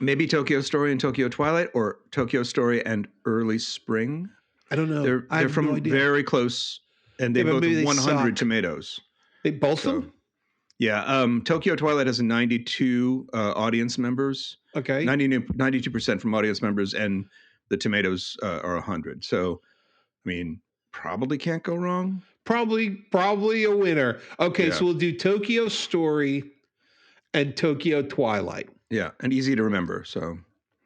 Maybe Tokyo Story and Tokyo Twilight, or Tokyo Story and Early Spring. I don't know. They're from very close, and they both have 100 tomatoes. They both of them? Yeah. Tokyo Twilight has 92 audience members. Okay. 92% from audience members, and the tomatoes are 100. So, I mean, probably can't go wrong. Probably a winner. Okay, so we'll do Tokyo Story and Tokyo Twilight. Yeah, and easy to remember. So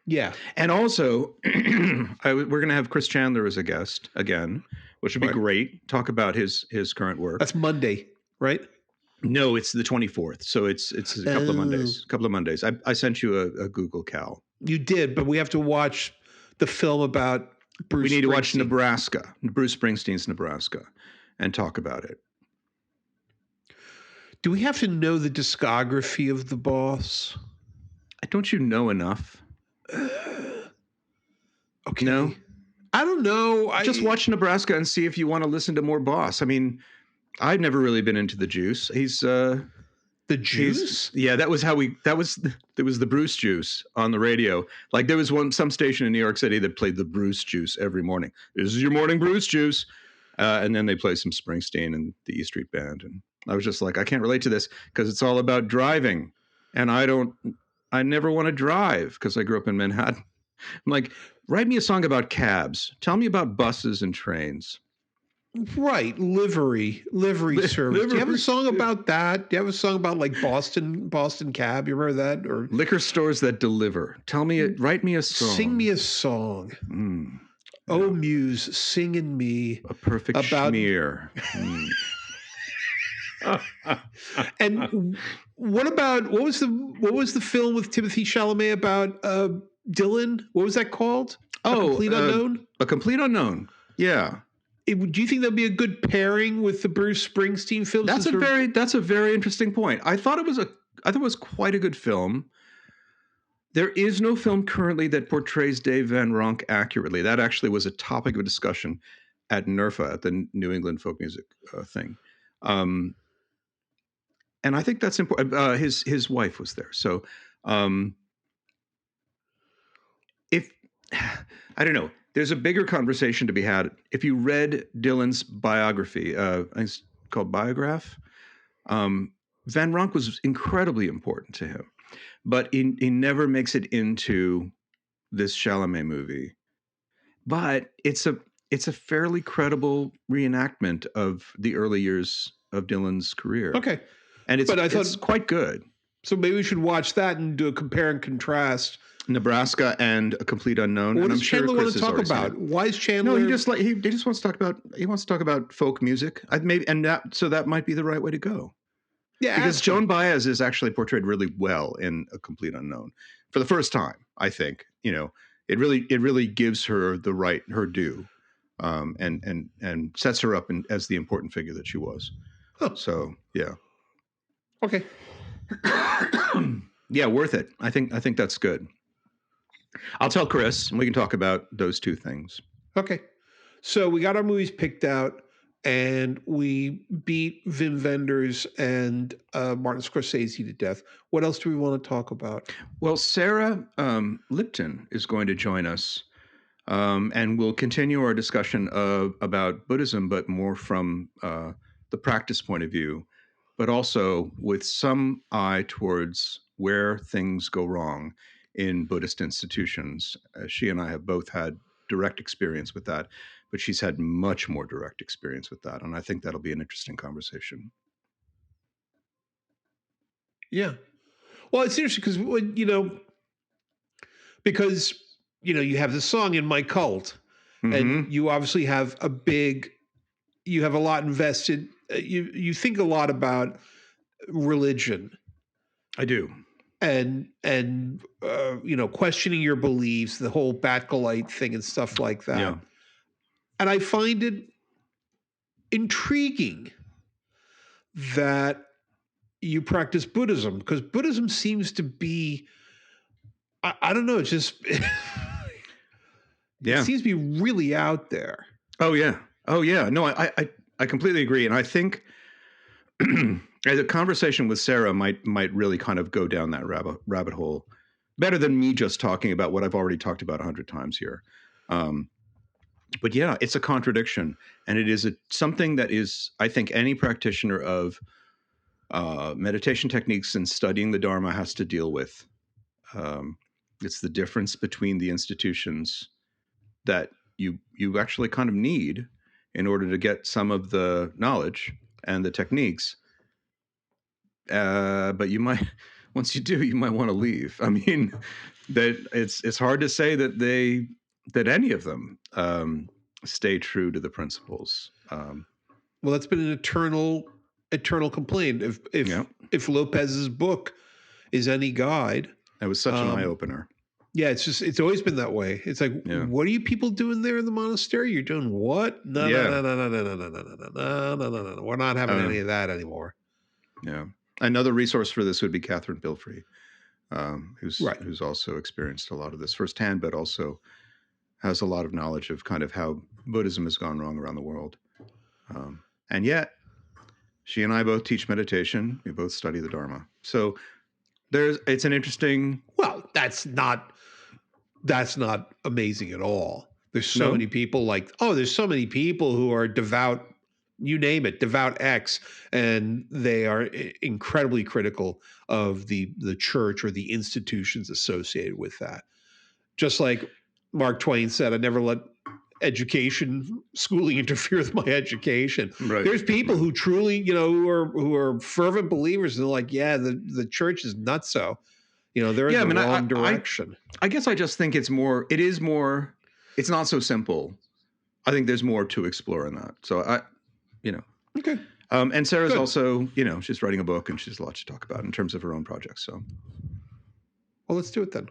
yeah, and also we're going to have Chris Chandler as a guest again, which would be great. Talk about his current work. That's Monday, right? No, it's the 24th. So it's a couple of Mondays. I sent you a Google Cal. You did, but we have to watch the film about Bruce. We need to watch Nebraska, Bruce Springsteen's Nebraska, and talk about it. Do we have to know the discography of the boss? Don't you know enough? Okay. No? I don't know. Just watch Nebraska and see if you want to listen to more Boss. I mean, I've never really been into the Juice. He's the Juice? Yeah, there was the Bruce Juice on the radio. Like there was some station in New York City that played the Bruce Juice every morning. This is your morning Bruce Juice. And then they play some Springsteen and the E Street Band. And I was just like, I can't relate to this because it's all about driving. And I never want to drive because I grew up in Manhattan. I'm like, write me a song about cabs. Tell me about buses and trains. Right. Livery service. Do you have a song about that? Do you have a song about like Boston Cab? You remember that? Or liquor stores that deliver. Write me a song. Sing me a song. Oh, Muse, sing in me a perfect schmear. And what was the film with Timothy Chalamet about Dylan? What was that called? A Complete Unknown? A Complete Unknown. Yeah. Do you think that'd be a good pairing with the Bruce Springsteen film? That's a very interesting point. I thought it was quite a good film. There is no film currently that portrays Dave Van Ronk accurately. That actually was a topic of discussion at NERFA, at the New England Folk Music thing. And I think that's important. His wife was there. So um, if I don't know, there's a bigger conversation to be had. If you read Dylan's biography, I think it's called Biograph, Van Ronk was incredibly important to him, but he never makes it into this Chalamet movie. But it's a fairly credible reenactment of the early years of Dylan's career, Okay. and But I it's thought, quite good. so maybe we should watch that and do a compare and contrast. Nebraska and A Complete Unknown. What And does I'm sure Chandler Chris want to has talk already seen about? it. Why is Chandler? No, he just wants to talk about folk music. Maybe and that might be the right way to go, Yeah, because ask him. Joan Baez is actually portrayed really well in A Complete Unknown for the first time. I think it really gives her her due, and sets her up as the important figure that she was. Huh. So yeah, Okay. yeah, worth it. I think that's good. I'll tell Chris, and we can talk about those two things. Okay. So we got our movies picked out, and we beat Wim Wenders and Martin Scorsese to death. What else do we want to talk about? Well, Sarah Lipton is going to join us, and we'll continue our discussion about Buddhism, but more from the practice point of view, but also with some eye towards where things go wrong in Buddhist institutions. She and I have both had direct experience with that, but she's had much more direct experience with that. And I think that'll be an interesting conversation. Yeah. Well, it's interesting because you have the song In My Cult, and you obviously have you have a lot invested. You think a lot about religion. I do. And questioning your beliefs, the whole Batgolite thing and stuff like that. Yeah. And I find it intriguing that you practice Buddhism, because Buddhism seems to be, I don't know, it's just it seems to be really out there. Oh yeah. No, I completely agree, and I think a conversation with Sarah might really kind of go down that rabbit hole better than me just talking about what I've already talked about 100 times here. But yeah, it's a contradiction, and it is something that is, I think, any practitioner of meditation techniques and studying the Dharma has to deal with. It's the difference between the institutions that you actually kind of need in order to get some of the knowledge and the techniques. But you might, once you do, you might want to leave. I mean, that it's hard to say that any of them stay true to the principles. Well, that's been an eternal complaint. If Lopez's book is any guide, that was such an eye opener. Yeah, it's always been that way. It's like, what are you people doing there in the monastery? You're doing what? No. We're not having any of that anymore. Yeah. Another resource for this would be Catherine Bilfrey, who's also experienced a lot of this firsthand, but also has a lot of knowledge of kind of how Buddhism has gone wrong around the world. And yet, she and I both teach meditation. We both study the Dharma. So it's an interesting. Well, that's not amazing at all. There's so many people there's so many people who are devout, you name it, devout X, and they are incredibly critical of the church or the institutions associated with that. Just like Mark Twain said, I never let schooling interfere with my education. Right. There's people who truly, who are fervent believers, and they're like, yeah, the church is nutso. They're in the wrong direction. I guess I just think it's not so simple. I think there's more to explore in that. So Okay. And Sarah's also, she's writing a book and she's a lot to talk about in terms of her own projects. So, well, let's do it then.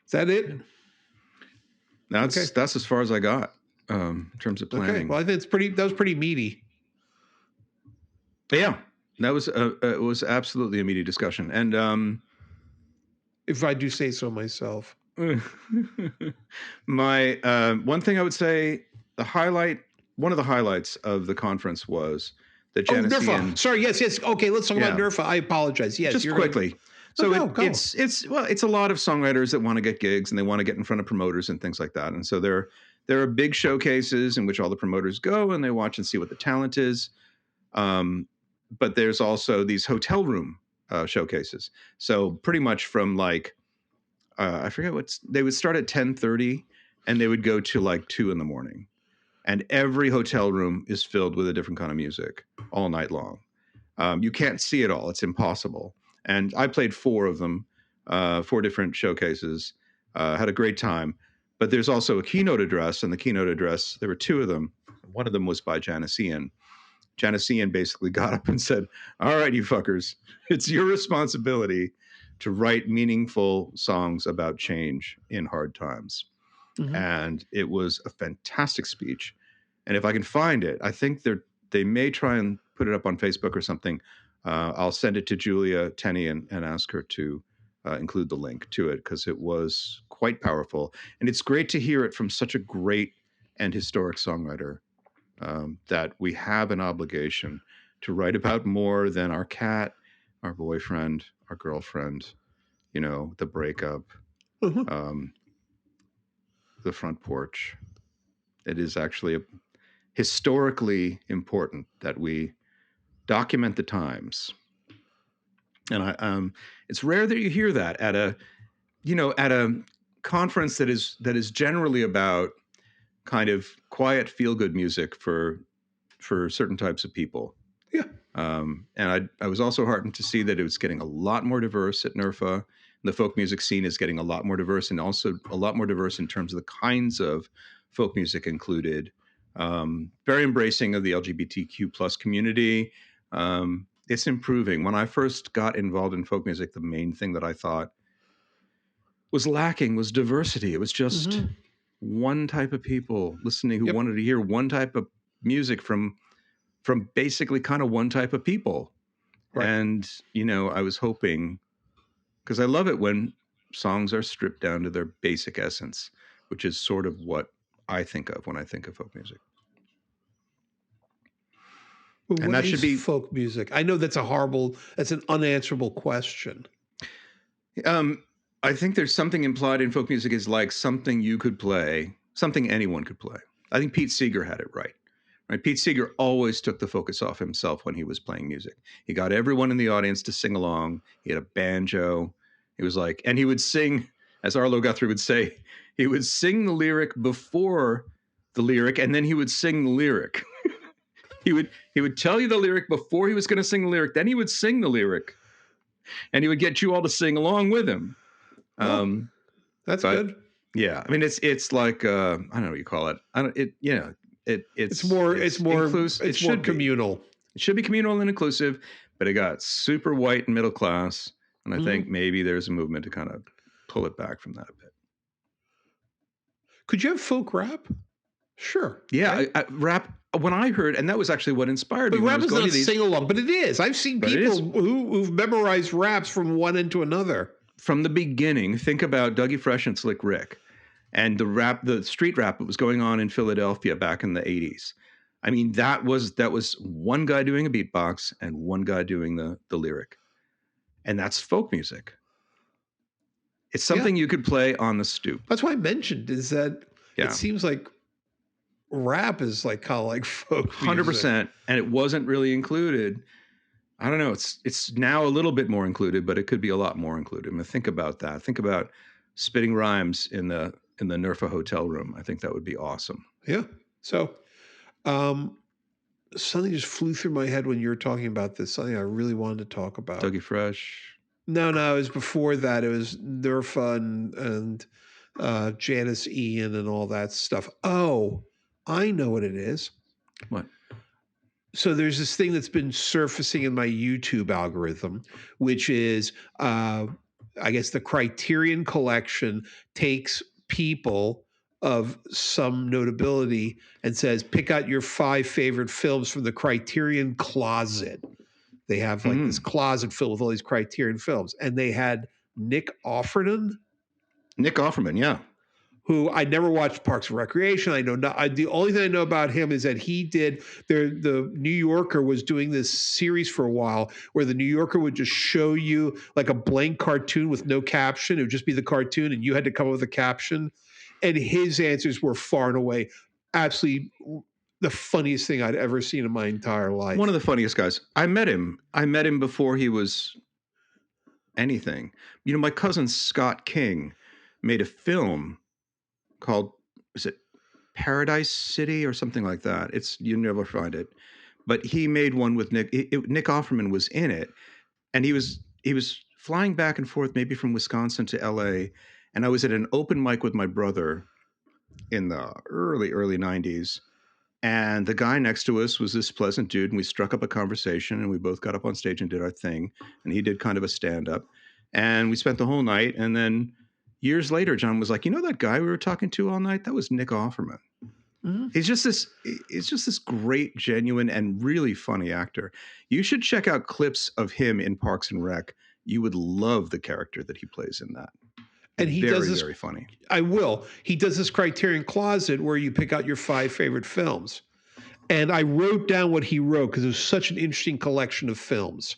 Is that it? That's as far as I got in terms of planning. Okay. Well, I think that was pretty meaty. Yeah, that was it was absolutely a meaty discussion. And if I do say so myself, my one thing I would say one of the highlights of the conference was the Oh, Nerfa. Janician. Sorry. Yes. Yes. Okay. Let's talk about Yeah, Nerfa. I apologize. Yes. just You're going to. quickly. Oh, So go. it's a lot of songwriters that want to get gigs and they want to get in front of promoters and things like that. And so there are big showcases in which all the promoters go and they watch and see what the talent is. But there's also these hotel room showcases. So pretty much from like I forget they would start at 10:30 and they would go to like 2 in the morning. And every hotel room is filled with a different kind of music all night long. You can't see it all; it's impossible. And I played 4 of them, 4 different showcases. Had a great time. But there's also a keynote address, and the keynote address there were 2 of them. One of them was by Janician. Janician basically got up and said, "All right, you fuckers, it's your responsibility to write meaningful songs about change in hard times." Mm-hmm. And it was a fantastic speech. And if I can find it, I think they may try and put it up on Facebook or something. I'll send it to Julia Tenney and ask her to include the link to it because it was quite powerful. And it's great to hear it from such a great and historic songwriter that we have an obligation to write about more than our cat, our boyfriend, our girlfriend, the breakup, Mm-hmm. um, the front porch. It is actually historically important that we document the times. And it's rare that you hear that at a conference that is generally about kind of quiet, feel good music for certain types of people. Yeah. And I was also heartened to see that it was getting a lot more diverse at NERFA. The folk music scene is getting a lot more diverse and also a lot more diverse in terms of the kinds of folk music included. Very embracing of the LGBTQ plus community. It's improving. When I first got involved in folk music, the main thing that I thought was lacking was diversity. It was just one type of people listening who Yep. wanted to hear one type of music from basically kind of one type of people. Right. And, I was hoping, because I love it when songs are stripped down to their basic essence, which is sort of what I think of when I think of folk music. Well, And what that should is be, folk music? I know that's an unanswerable question. I think there's something implied in folk music is like something you could play, something anyone could play. I think Pete Seeger had it right. Right? Pete Seeger always took the focus off himself when he was playing music. He got everyone in the audience to sing along. He had a banjo. He was like, and he would sing, as Arlo Guthrie would say, he would sing the lyric before the lyric, and then he would sing the lyric. he would tell you the lyric before he was going to sing the lyric. Then he would sing the lyric, and he would get you all to sing along with him. That's But good. yeah, I mean, it's like I don't know what you call it. I don't it. It's more inclusive. It should communal. be. It should be communal and inclusive, but it got super white and middle class, and I think maybe there's a movement to kind of pull it back from that a bit. Could you have folk rap? Sure. Yeah, right? rap. When I heard, and that was actually what inspired But me. When I rap was is going not to these, sing along, but it is. I've seen But it people who've memorized raps from one end to another. from the beginning, think about Dougie Fresh and Slick Rick, and the street rap that was going on in Philadelphia back in the '80s. I mean, that was one guy doing a beatbox and one guy doing the lyric, and that's folk music. It's something you could play on the stoop. That's why I mentioned is that Yeah. it seems like rap is like kind of like folk 100%, and it wasn't really included. I don't know. It's now a little bit more included, but it could be a lot more included. I mean, think about that. Think about spitting rhymes in the NERFA hotel room. I think that would be awesome. Yeah. So, something just flew through my head when you were talking about this. Something I really wanted to talk about. Dougie Fresh. No, it was before that. It was Nerfa and Janice Ian and all that stuff. Oh, I know what it is. What? So there's this thing that's been surfacing in my YouTube algorithm, which is, I guess, the Criterion Collection takes people of some notability and says, pick out your 5 favorite films from the Criterion closet. They have like this closet filled with all these Criterion films. And they had Nick Offerman. Nick Offerman, yeah. who I never watched Parks and Recreation. I know not, the only thing I know about him is that he did the New Yorker was doing this series for a while where the New Yorker would just show you like a blank cartoon with no caption. It would just be the cartoon and you had to come up with a caption. And his answers were far and away absolutely the funniest thing I'd ever seen in my entire life. One of the funniest guys. I met him. I met him before he was anything. You know, my cousin Scott King made a film called, is it Paradise City or something like that? It's, you never find it. But he made one with Nick. Nick Offerman was in it, and he was flying back and forth, maybe from Wisconsin to L.A. And I was at an open mic with my brother in the early 90s. And the guy next to us was this pleasant dude, and we struck up a conversation, and we both got up on stage and did our thing. And he did kind of a stand-up. And we spent the whole night. And then years later, John was like, you know that guy we were talking to all night? That was Nick Offerman. Mm-hmm. He's just this great, genuine, and really funny actor. You should check out clips of him in Parks and Rec. You would love the character that he plays in that. And he does this, very funny. I will. He does this Criterion Closet where you pick out your 5 favorite films. And I wrote down what he wrote because it was such an interesting collection of films.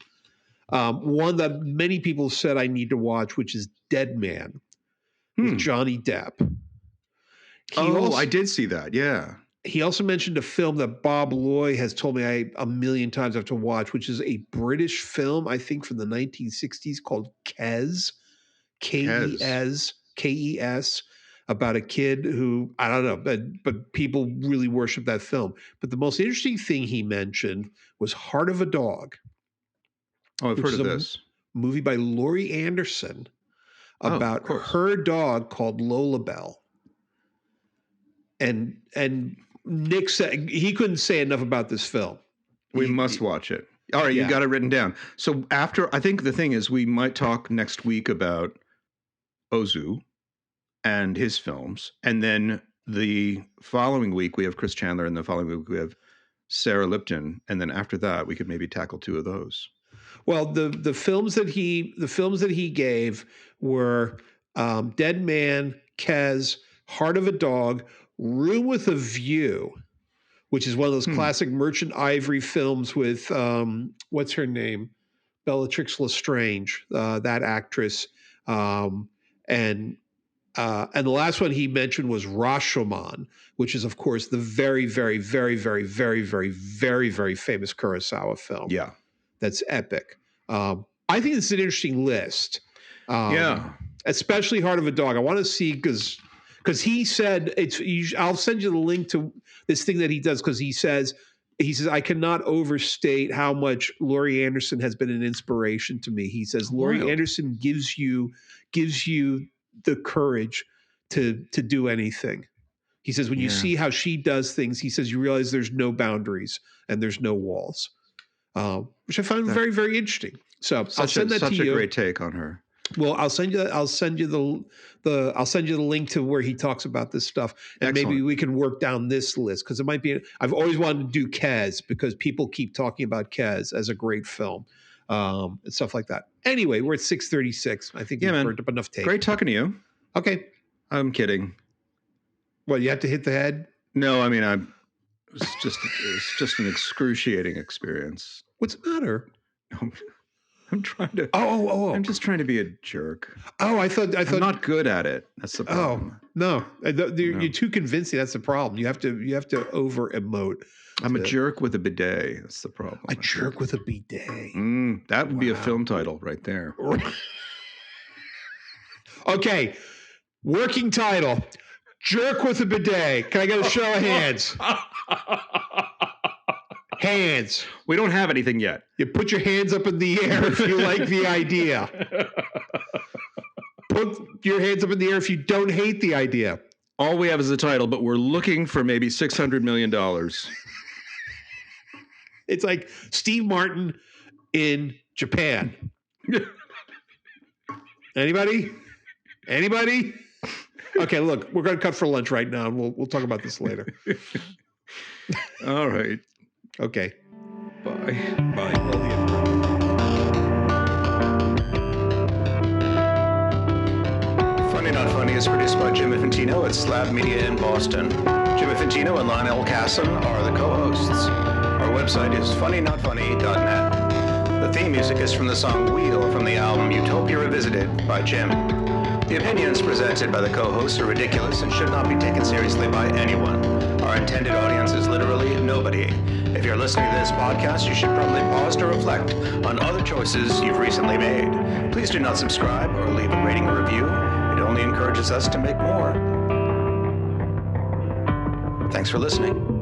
One that many people said I need to watch, which is Dead Man with Johnny Depp. I did see that. Yeah. He also mentioned a film that Bob Loy has told me a million times I have to watch, which is a British film, I think from the 1960s called Kes. Kes, Kes, about a kid who, I don't know, but people really worship that film. But the most interesting thing he mentioned was Heart of a Dog. Oh, I've heard of this. Movie by Laurie Anderson about her dog called Lola Bell. And Nick said he couldn't say enough about this film. We must watch it. All right, you got it written down. So after, I think the thing is we might talk next week about Ozu and his films. And then the following week we have Chris Chandler, and the following week we have Sarah Lipton. And then after that, we could maybe tackle 2 of those. Well, the films that he gave were Dead Man, Kes, Heart of a Dog, Room with a View, which is one of those classic Merchant Ivory films with what's her name? Bellatrix Lestrange, that actress. And the last one he mentioned was Rashomon, which is, of course, the very, very, very, very, very, very, very, very famous Kurosawa film. Yeah. That's epic. I think it's an interesting list. Especially Heart of a Dog. I want to see because he said I'll send you the link to this thing that he does because he says I cannot overstate how much Laurie Anderson has been an inspiration to me. He says Laurie Anderson gives you the courage to do anything. He says when you see how she does things, he says you realize there's no boundaries and there's no walls, which I find very, very interesting. So I'll send that to you. Such a great take on her. Well, I'll send you the link to where he talks about this stuff, and Excellent. Maybe we can work down this list because it might be. I've always wanted to do Kes because people keep talking about Kes as a great film, and stuff like that. Anyway, we're at 6:36. I think we've burned up enough tape. Great talking to you. Okay, I'm kidding. Well, you have to hit the head. No, I mean it's just an excruciating experience. What's the matter? I'm trying to. I'm just trying to be a jerk. I thought I'm not good at it. That's the problem. No, you're too convincing. That's the problem. You have to over emote. I'm a jerk with a bidet. That's the problem. A jerk with a bidet. That would be a film title right there. Okay, working title: Jerk with a bidet. Can I get a show of hands? Hands. We don't have anything yet. You put your hands up in the air if you like the idea. Put your hands up in the air if you don't hate the idea. All we have is the title, but we're looking for maybe $600 million. It's like Steve Martin in Japan. Anybody? Okay, look, we're going to cut for lunch right now, and we'll talk about this later. All right. Okay. Bye. Funny Not Funny is produced by Jim Infantino at Slab Media in Boston. Jim Infantino and Lionel Casson are the co-hosts. Our website is funnynotfunny.net. The theme music is from the song Wheel from the album Utopia Revisited by Jim. The opinions presented by the co-hosts are ridiculous and should not be taken seriously by anyone. Our intended audience is literally nobody. If you're listening to this podcast, you should probably pause to reflect on other choices you've recently made. Please do not subscribe or leave a rating or review. It only encourages us to make more. Thanks for listening.